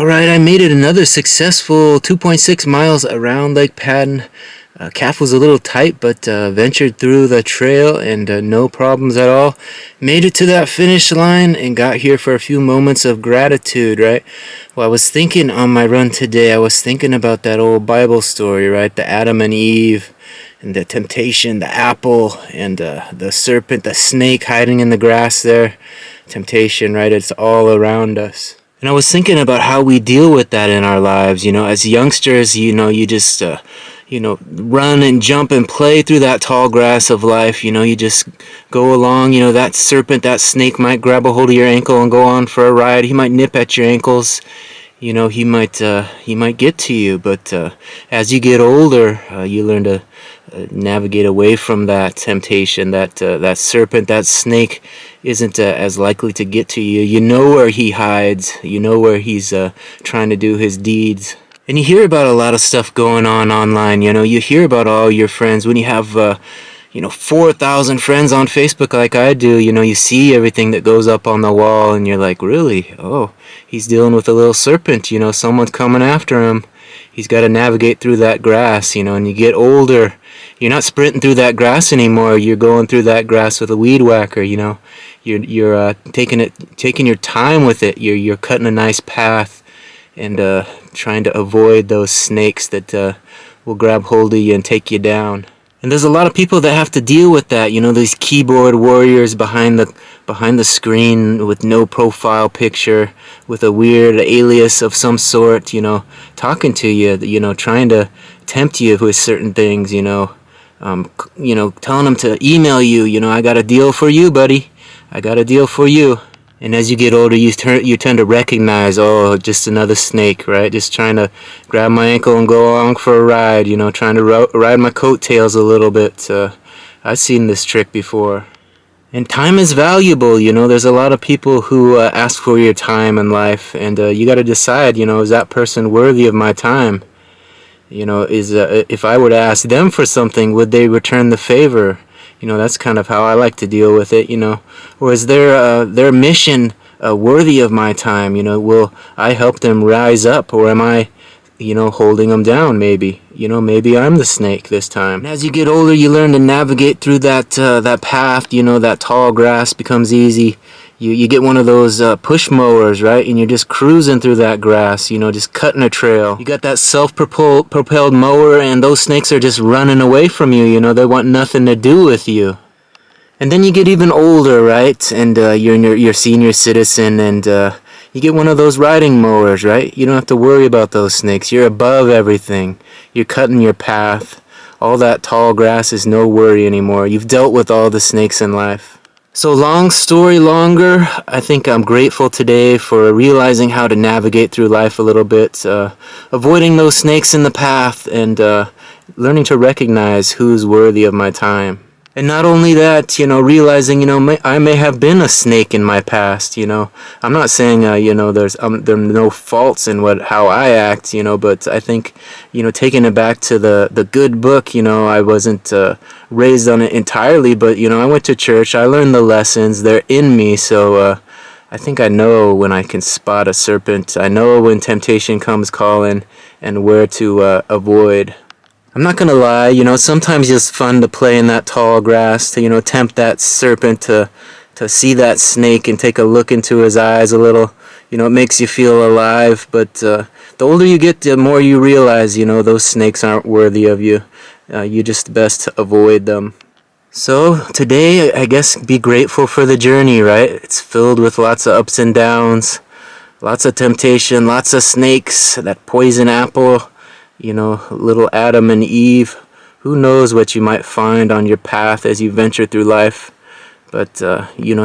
All right, I made it another successful 2.6 miles around Lake Patton. Calf was a little tight, but ventured through the trail and no problems at all. Made it to that finish line and got here for a few moments of gratitude, right? Well, I was thinking on my run today, I was thinking about that old Bible story, right? The Adam and Eve and the temptation, the apple and the serpent, the snake hiding in the grass there. Temptation, right? It's all around us. And I was thinking about how we deal with that in our lives. As youngsters, you just, run and jump and play through that tall grass of life. You just go along. That serpent, that snake might grab a hold of your ankle and go on for a ride. He might nip at your ankles. He might get to you. But as you get older, you learn to navigate away from that temptation. That serpent, that snake isn't as likely to get to you. You know where he hides. You know where he's trying to do his deeds. And you hear about a lot of stuff going on online. You hear about all your friends. When you have 4,000 friends on Facebook like I do, you see everything that goes up on the wall and you're like, really? Oh, he's dealing with a little serpent. Someone's coming after him. He's got to navigate through that grass, and you get older. You're not sprinting through that grass anymore. You're going through that grass with a weed whacker, You're taking your time with it. You're cutting a nice path and trying to avoid those snakes that will grab hold of you and take you down. And there's a lot of people that have to deal with that. These keyboard warriors behind the screen with no profile picture, with a weird alias of some sort, talking to you, trying to tempt you with certain things, telling them to email you, I got a deal for you, buddy. I got a deal for you. And as you get older, you tend to recognize, oh, just another snake, right? Just trying to grab my ankle and go along for a ride, trying to ride my coattails a little bit. I've seen this trick before. And time is valuable, There's a lot of people who ask for your time in life, and you got to decide, is that person worthy of my time? If I were to ask them for something, would they return the favor? That's kind of how I like to deal with it, Or is their mission worthy of my time? Will I help them rise up, or am I, holding them down maybe? Maybe I'm the snake this time. And as you get older, you learn to navigate through that path, that tall grass becomes easy. You get one of those push mowers, right? And you're just cruising through that grass, just cutting a trail. You got that self-propelled mower, and those snakes are just running away from you, They want nothing to do with you. And then you get even older, right? And you're your senior citizen, and you get one of those riding mowers, right? You don't have to worry about those snakes. You're above everything. You're cutting your path. All that tall grass is no worry anymore. You've dealt with all the snakes in life. So long story longer, I think I'm grateful today for realizing how to navigate through life a little bit, avoiding those snakes in the path, and learning to recognize who's worthy of my time. And not only that, realizing, I may have been a snake in my past, I'm not saying, there are no faults in how I act, but I think, taking it back to the good book, I wasn't raised on it entirely, but, I went to church, I learned the lessons, they're in me, so I think I know when I can spot a serpent, I know when temptation comes calling, and where to avoid. I'm not gonna lie, sometimes it's fun to play in that tall grass, to, tempt that serpent to see that snake and take a look into his eyes a little. It makes you feel alive, but the older you get, the more you realize, those snakes aren't worthy of you. You're just best to avoid them. So today, I guess, be grateful for the journey, right? It's filled with lots of ups and downs, lots of temptation, lots of snakes, that poison apple, little Adam and Eve. Who knows what you might find on your path as you venture through life. But,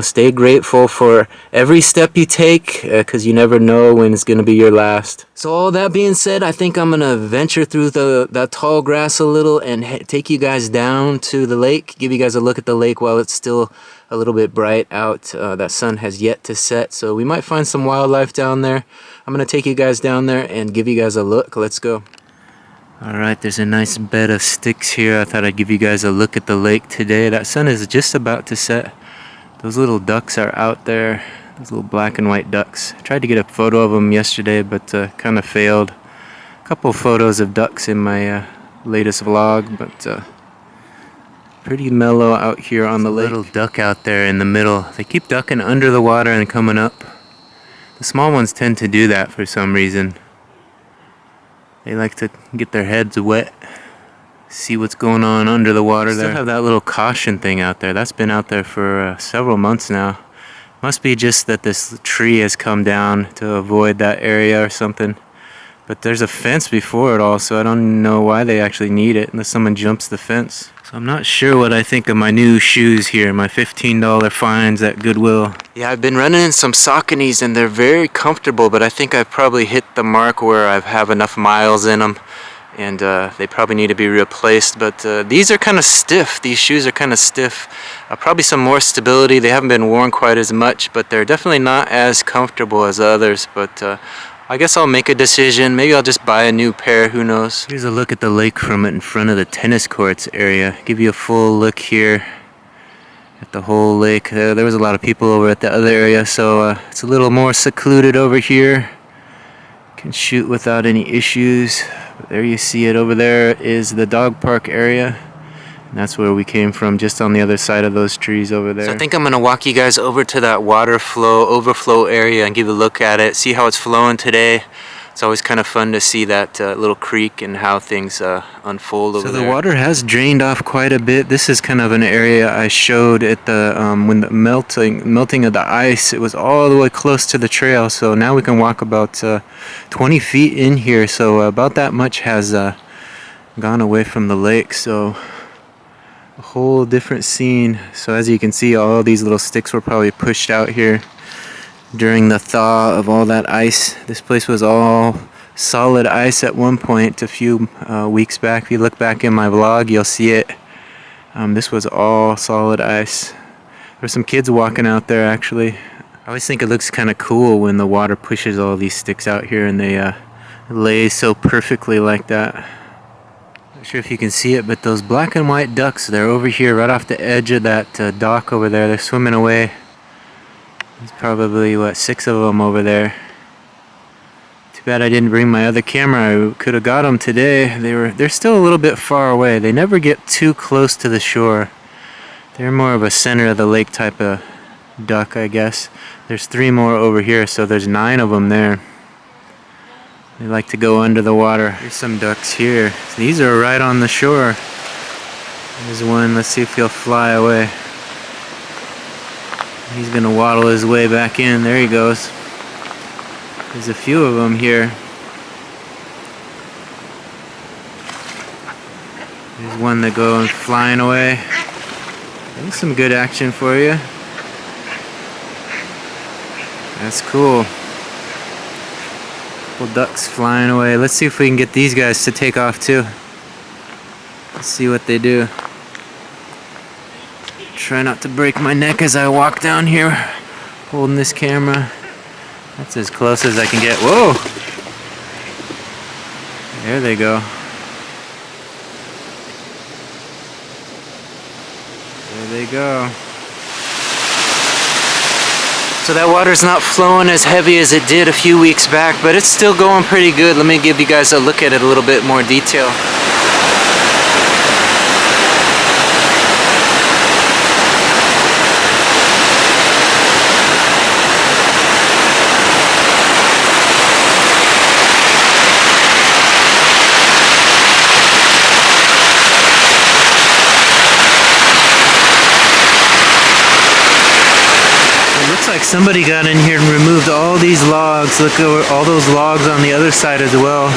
stay grateful for every step you take, because you never know when it's going to be your last. So all that being said, I think I'm going to venture through that tall grass a little and take you guys down to the lake, give you guys a look at the lake while it's still a little bit bright out. That sun has yet to set, so we might find some wildlife down there. I'm going to take you guys down there and give you guys a look. Let's go. Alright, there's a nice bed of sticks here. I thought I'd give you guys a look at the lake today. That sun is just about to set. Those little ducks are out there. Those little black and white ducks. I tried to get a photo of them yesterday, but kind of failed. A couple photos of ducks in my latest vlog, but pretty mellow out here on the lake. Little duck out there in the middle. They keep ducking under the water and coming up. The small ones tend to do that for some reason. They like to get their heads wet, see what's going on under the water there. Still have that little caution thing out there. That's been out there for several months now. Must be just that this tree has come down to avoid that area or something. But there's a fence before it all, so I don't know why they actually need it unless someone jumps the fence. So I'm not sure what I think of my new shoes here, my $15 finds at Goodwill. Yeah, I've been running in some Sauconys and they're very comfortable, but I think I've probably hit the mark where I have enough miles in them. And they probably need to be replaced, but these are kind of stiff. These shoes are kind of stiff. Probably some more stability. They haven't been worn quite as much, but they're definitely not as comfortable as others. But I guess I'll make a decision. Maybe I'll just buy a new pair, who knows. Here's a look at the lake from in front of the tennis courts area. Give you a full look here at the whole lake. There was a lot of people over at the other area, so it's a little more secluded over here. Can shoot without any issues. But there you see it. Over there is the dog park area. And that's where we came from, just on the other side of those trees over there. So I think I'm going to walk you guys over to that overflow area and give a look at it, see how it's flowing today. It's always kind of fun to see that little creek and how things unfold over there. So the water has drained off quite a bit. This is kind of an area I showed at the when the melting of the ice. It was all the way close to the trail. So now we can walk about 20 feet in here. So about that much has gone away from the lake. So a whole different scene. So as you can see, all these little sticks were probably pushed out here during the thaw of all that ice. This place was all solid ice at one point a few weeks back. If you look back in my vlog, you'll see it. This was all solid ice. There's some kids walking out there actually. I always think it looks kind of cool when the water pushes all these sticks out here and they lay so perfectly like that. Not sure if you can see it, but those black and white ducks, they're over here right off the edge of that dock over there. They're swimming away. There's probably, what, 6 of them over there. Too bad I didn't bring my other camera. I could have got them today. They're still a little bit far away. They never get too close to the shore. They're more of a center of the lake type of duck, I guess. There's 3 more over here, so there's 9 of them there. They like to go under the water. There's some ducks here. These are right on the shore. There's one. Let's see if he'll fly away. He's gonna waddle his way back in. There he goes. There's a few of them here. There's one that goes flying away. There's some good action for you. That's cool. Couple ducks flying away. Let's see if we can get these guys to take off too. Let's see what they do. Try not to break my neck as I walk down here holding this camera. That's as close as I can get. Whoa! There they go. There they go. So that water's not flowing as heavy as it did a few weeks back, but it's still going pretty good. Let me give you guys a look at it a little bit more detail. Like somebody got in here and removed all these logs. Look over all those logs on the other side as well.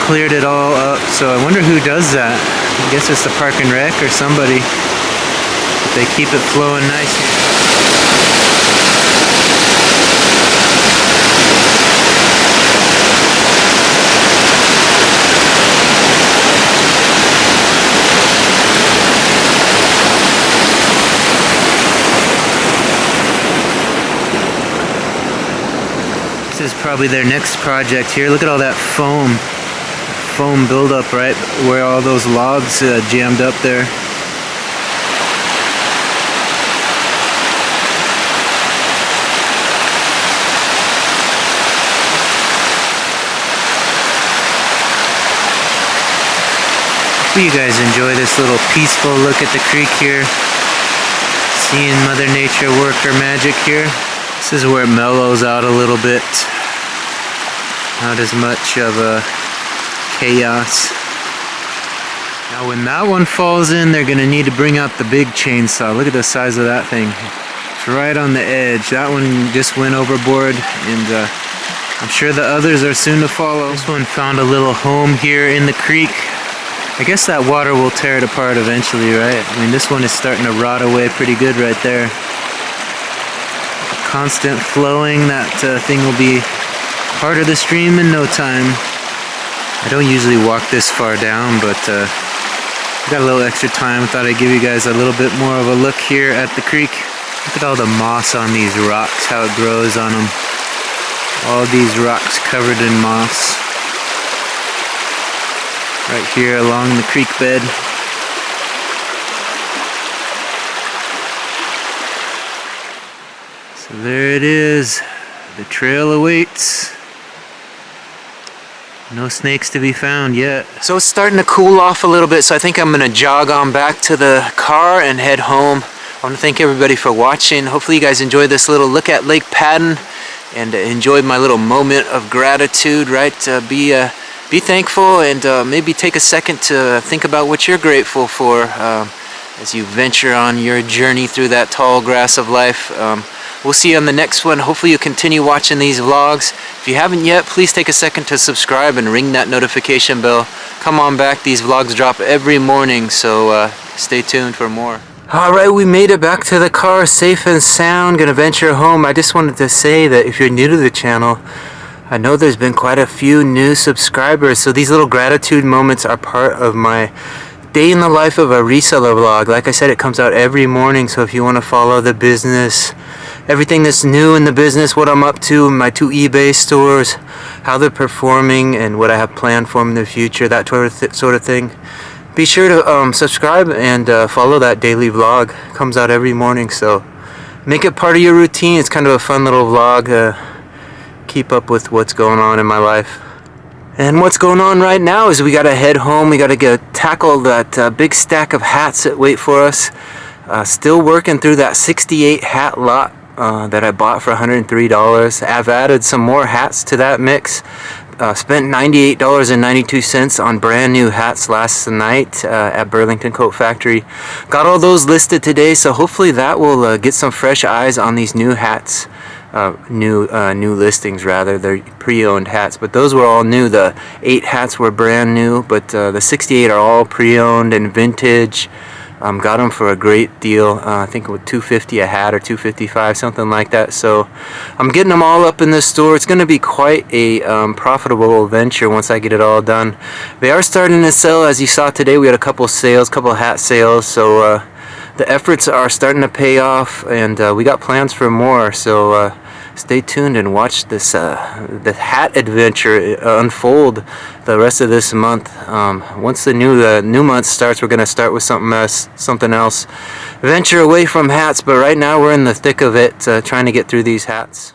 Cleared it all up. So I wonder who does that. I guess it's the Park and Rec or somebody. But they keep it flowing nice. This is probably their next project here. Look at all that foam buildup right where all those logs jammed up there. Hopefully you guys enjoy this little peaceful look at the creek here. Seeing Mother Nature work her magic here. This is where it mellows out a little bit. Not as much of a chaos. Now when that one falls in, they're gonna need to bring out the big chainsaw. Look at the size of that thing. It's right on the edge. That one just went overboard, and I'm sure the others are soon to follow. This one found a little home here in the creek. I guess that water will tear it apart eventually, right? I mean, this one is starting to rot away pretty good right there. Constant flowing, that thing will be part of the stream in no time. I don't usually walk this far down, but got a little extra time. Thought I'd give you guys a little bit more of a look here at the creek. Look at all the moss on these rocks, how it grows on them. All these rocks covered in moss. Right here along the creek bed. So there it is. The trail awaits. No snakes to be found yet. So it's starting to cool off a little bit, so I think I'm gonna jog on back to the car and head home. I want to thank everybody for watching. Hopefully you guys enjoyed this little look at Lake Padden and enjoyed my little moment of gratitude, right? Be thankful, and maybe take a second to think about what you're grateful for as you venture on your journey through that tall grass of life. We'll see you on the next one. Hopefully you continue watching these vlogs. If you haven't yet, please take a second to subscribe and ring that notification bell. Come on back. These vlogs drop every morning, so stay tuned for more. Alright, we made it back to the car safe and sound. Gonna venture home. I just wanted to say that if you're new to the channel, I know there's been quite a few new subscribers, so these little gratitude moments are part of my day in the life of a reseller vlog. Like I said, it comes out every morning, so if you want to follow the business, everything that's new in the business, what I'm up to, my 2 eBay stores, how they're performing, and what I have planned for them in the future, that sort of thing. Be sure to subscribe and follow that daily vlog. It comes out every morning, so make it part of your routine. It's kind of a fun little vlog. Keep up with what's going on in my life. And what's going on right now is we gotta head home. We gotta tackle that big stack of hats that wait for us. Still working through that 68 hat lot that I bought for $103. I've added some more hats to that mix. Spent $98.92 on brand new hats last night at Burlington Coat Factory. Got all those listed today, so hopefully that will get some fresh eyes on these new hats. New listings rather. They're pre-owned hats, but those were all new. The 8 hats were brand new, but the 68 are all pre-owned and vintage. Got them for a great deal. I think with $250 a hat or $255, something like that. So I'm getting them all up in this store. It's going to be quite a profitable venture once I get it all done. They are starting to sell, as you saw today. We had a couple sales, couple hat sales. So the efforts are starting to pay off, and we got plans for more. So stay tuned and watch this the hat adventure unfold the rest of this month. Once the new month starts, we're going to start with something else. Venture away from hats, but right now we're in the thick of it, trying to get through these hats.